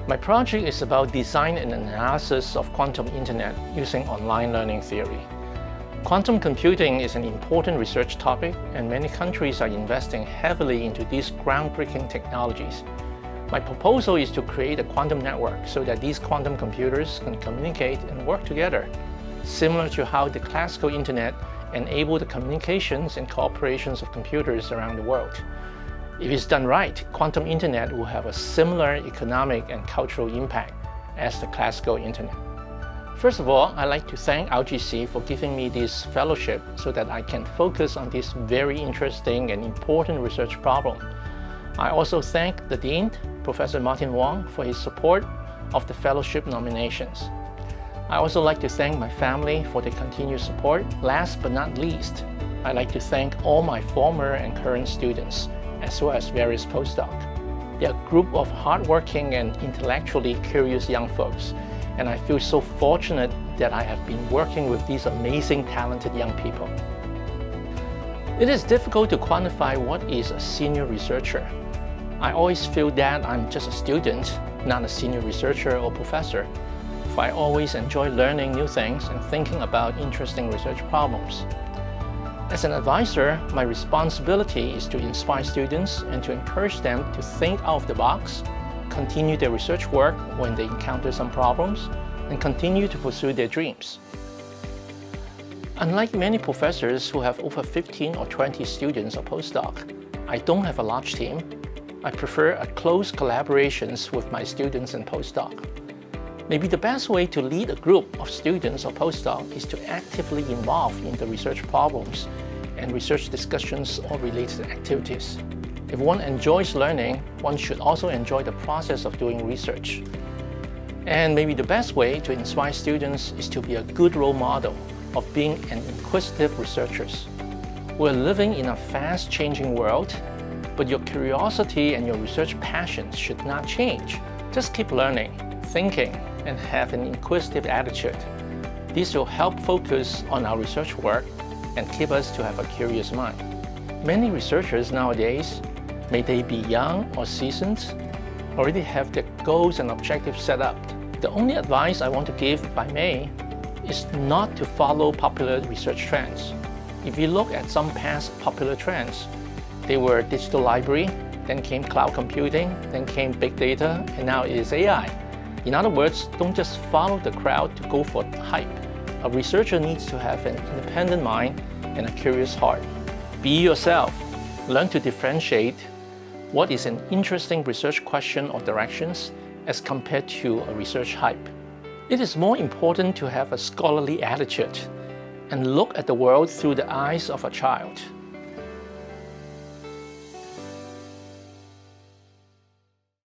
My project is about design and analysis of quantum internet using online learning theory. Quantum computing is an important research topic, and many countries are investing heavily into these groundbreaking technologies. My proposal is to create a quantum network so that these quantum computers can communicate and work together, similar to how the classical internet enabled the communications and cooperations of computers around the world. If it's done right, quantum internet will have a similar economic and cultural impact as the classical internet. First of all, I'd like to thank RGC for giving me this fellowship so that I can focus on this very interesting and important research problem. I also thank the Dean, Professor Martin Wong, for his support of the fellowship nominations. I also like to thank my family for their continued support. Last but not least, I'd like to thank all my former and current students, as well as various postdocs. They're a group of hardworking and intellectually curious young folks, and I feel so fortunate that I have been working with these amazing, talented young people. It is difficult to quantify what is a senior researcher. I always feel that I'm just a student, not a senior researcher or professor, for I always enjoy learning new things and thinking about interesting research problems. As an advisor, my responsibility is to inspire students and to encourage them to think out of the box, continue their research work when they encounter some problems, and continue to pursue their dreams. Unlike many professors who have over 15 or 20 students or postdocs, I don't have a large team. I prefer a close collaborations with my students and postdocs. Maybe the best way to lead a group of students or postdocs is to actively involve in the research problems and research discussions or related activities. If one enjoys learning, one should also enjoy the process of doing research. And maybe the best way to inspire students is to be a good role model of being an inquisitive researcher. We're living in a fast-changing world, but your curiosity and your research passion should not change. Just keep learning, thinking, and have an inquisitive attitude. This will help focus on our research work and keep us to have a curious mind. Many researchers nowadays, may they be young or seasoned, already have their goals and objectives set up. The only advice I want to give, if I may, is not to follow popular research trends. If you look at some past popular trends, they were digital library, then came cloud computing, then came big data, and now it is AI. In other words, don't just follow the crowd to go for hype. A researcher needs to have an independent mind and a curious heart. Be yourself. Learn to differentiate what is an interesting research question or directions as compared to a research hype. It is more important to have a scholarly attitude and look at the world through the eyes of a child.